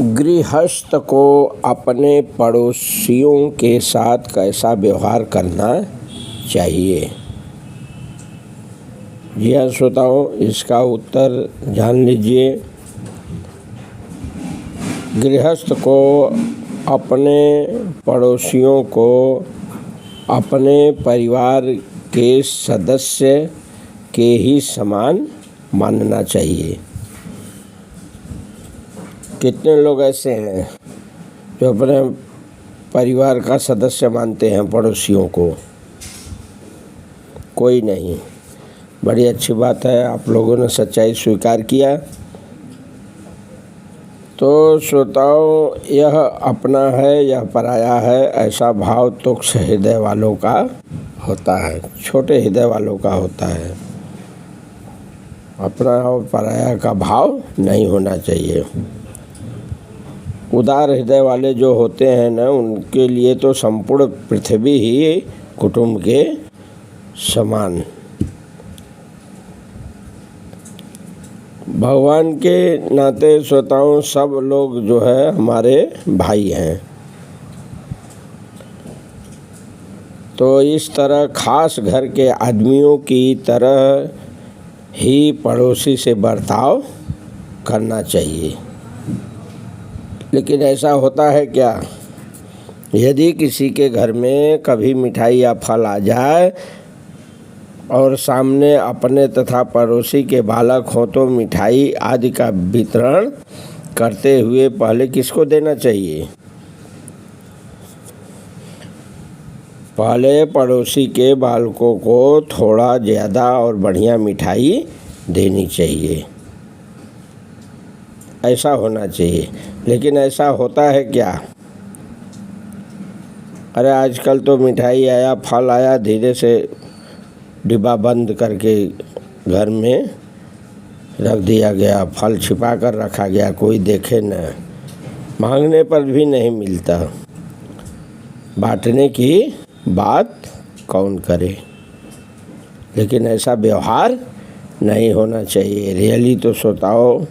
गृहस्थ को अपने पड़ोसियों के साथ कैसा व्यवहार करना चाहिए? जी हाँ श्रोताओं, इसका उत्तर जान लीजिए। गृहस्थ को अपने पड़ोसियों को अपने परिवार के सदस्य के ही समान मानना चाहिए। कितने लोग ऐसे हैं जो अपने परिवार का सदस्य मानते हैं पड़ोसियों को? कोई नहीं। बड़ी अच्छी बात है, आप लोगों ने सच्चाई स्वीकार किया। तो श्रोताओं, यह अपना है यह पराया है, ऐसा भाव तुच्छ हृदय वालों का होता है, छोटे हृदय वालों का होता है। अपना और पराया का भाव नहीं होना चाहिए। उदार हृदय वाले जो होते हैं ना, उनके लिए तो संपूर्ण पृथ्वी ही कुटुंब के समान। भगवान के नाते श्रोताओं, सब लोग जो है हमारे भाई हैं। तो इस तरह खास घर के आदमियों की तरह ही पड़ोसी से बर्ताव करना चाहिए। लेकिन ऐसा होता है क्या? यदि किसी के घर में कभी मिठाई या फल आ जाए और सामने अपने तथा पड़ोसी के बालक हों, तो मिठाई आदि का वितरण करते हुए पहले किसको देना चाहिए? पहले पड़ोसी के बालकों को थोड़ा ज़्यादा और बढ़िया मिठाई देनी चाहिए। ऐसा होना चाहिए। लेकिन ऐसा होता है क्या? अरे आजकल तो मिठाई आया, फल आया, धीरे से डिब्बा बंद करके घर में रख दिया गया, फल छिपा कर रखा गया, कोई देखे न, मांगने पर भी नहीं मिलता। बांटने की बात कौन करे? लेकिन ऐसा व्यवहार नहीं होना चाहिए। रियली तो श्रोताओं,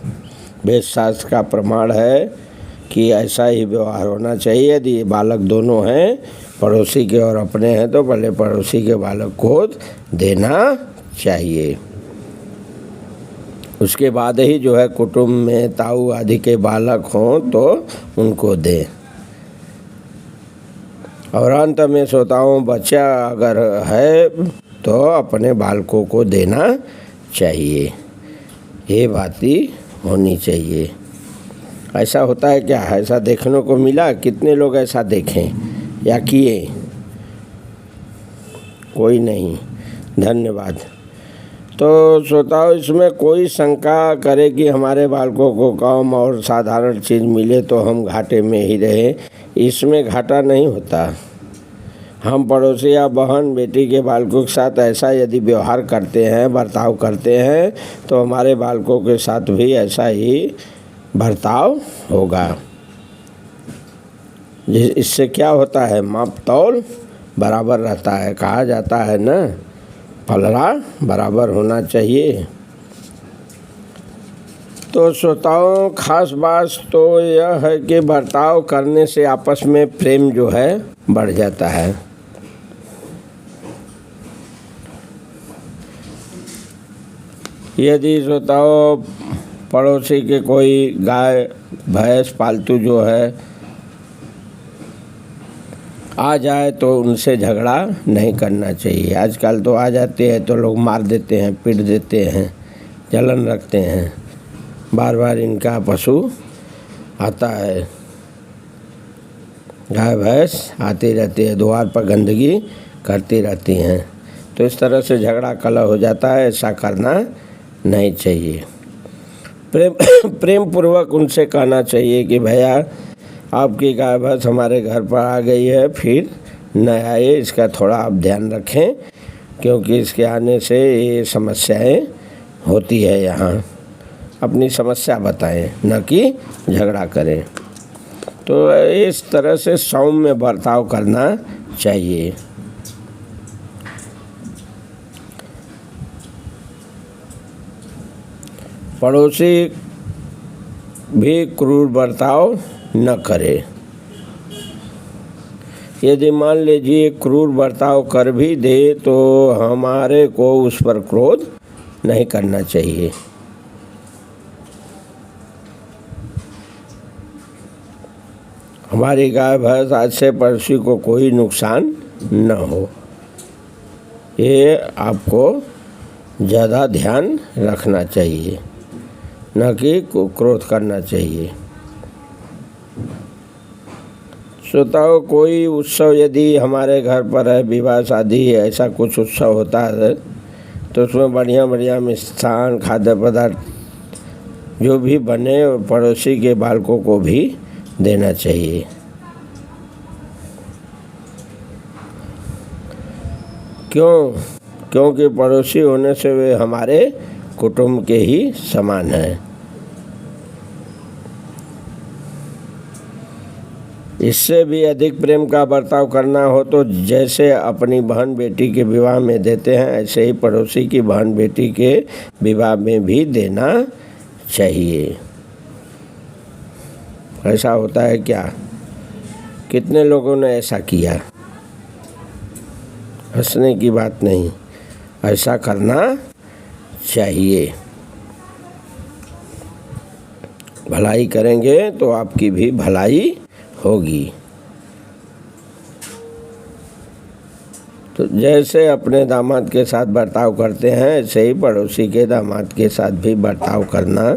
वेद शास्त्र का प्रमाण है कि ऐसा ही व्यवहार होना चाहिए। यदि बालक दोनों हैं, पड़ोसी के और अपने हैं, तो पहले पड़ोसी के बालक को देना चाहिए। उसके बाद ही जो है कुटुंब में ताऊ आदि के बालक हों तो उनको दें। और अंत में श्रोताओं, बच्चा अगर है तो अपने बालकों को देना चाहिए। ये बात ही होनी चाहिए। ऐसा होता है क्या? ऐसा देखने को मिला? कितने लोग ऐसा देखें या किए? कोई नहीं। धन्यवाद। तो श्रोताओं, इसमें कोई शंका करे कि हमारे बालकों को कम और साधारण चीज़ मिले तो हम घाटे में ही रहे, इसमें घाटा नहीं होता। हम पड़ोसी या बहन बेटी के बालकों के साथ ऐसा यदि व्यवहार करते हैं, बर्ताव करते हैं, तो हमारे बालकों के साथ भी ऐसा ही बर्ताव होगा। इससे क्या होता है? माप तौल बराबर रहता है। कहा जाता है ना, पलड़ा बराबर होना चाहिए। तो श्रोताओं, खास बात तो यह है कि बर्ताव करने से आपस में प्रेम जो है बढ़ जाता है। यदि श्रोताओं, पड़ोसी के कोई गाय भैंस पालतू जो है आ जाए तो उनसे झगड़ा नहीं करना चाहिए। आजकल तो आ जाते हैं तो लोग मार देते हैं, पीट देते हैं, जलन रखते हैं। बार बार इनका पशु आता है, गाय भैंस आती रहती है, द्वार पर गंदगी करती रहती हैं। तो इस तरह से झगड़ा कलह हो जाता है। ऐसा करना नहीं चाहिए। प्रेम पूर्वक उनसे कहना चाहिए कि भैया, आपकी गाय भैंस हमारे घर पर आ गई है, फिर न आए, इसका थोड़ा आप ध्यान रखें, क्योंकि इसके आने से ये समस्याएं होती है। यहाँ अपनी समस्या बताएं, न कि झगड़ा करें। तो इस तरह से सौम्य बर्ताव करना चाहिए। पड़ोसी भी क्रूर बर्ताव न करे। यदि मान लीजिए क्रूर बर्ताव कर भी दे तो हमारे को उस पर क्रोध नहीं करना चाहिए। हमारी गाय भैंस आज से पड़ोसी को कोई नुकसान न हो, ये आपको ज़्यादा ध्यान रखना चाहिए, न कि क्रोध करना चाहिए। श्रोताओं, कोई उत्सव यदि हमारे घर पर है, विवाह शादी ऐसा कुछ उत्सव होता है, तो उसमें बढ़िया बढ़िया मिष्ठान खाद्य पदार्थ जो भी बने पड़ोसी के बालकों को भी देना चाहिए। क्योंकि पड़ोसी होने से वे हमारे कुटुंब के ही समान हैं। इससे भी अधिक प्रेम का बर्ताव करना हो तो जैसे अपनी बहन बेटी के विवाह में देते हैं, ऐसे ही पड़ोसी की बहन बेटी के विवाह में भी देना चाहिए। ऐसा होता है क्या? कितने लोगों ने ऐसा किया? हंसने की बात नहीं, ऐसा करना चाहिए। भलाई करेंगे तो आपकी भी भलाई होगी। तो जैसे अपने दामाद के साथ बर्ताव करते हैं, ऐसे ही पड़ोसी के दामाद के साथ भी बर्ताव करना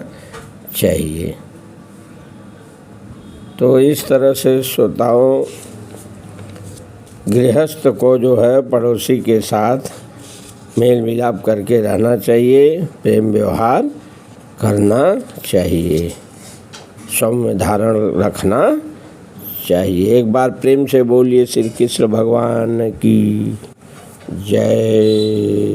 चाहिए। तो इस तरह से श्रोताओं, गृहस्थ को जो है पड़ोसी के साथ मेल मिलाप करके रहना चाहिए, प्रेम व्यवहार करना चाहिए, सौम्य धारण रखना चाहिए। एक बार प्रेम से बोलिए श्री कृष्ण भगवान की जय।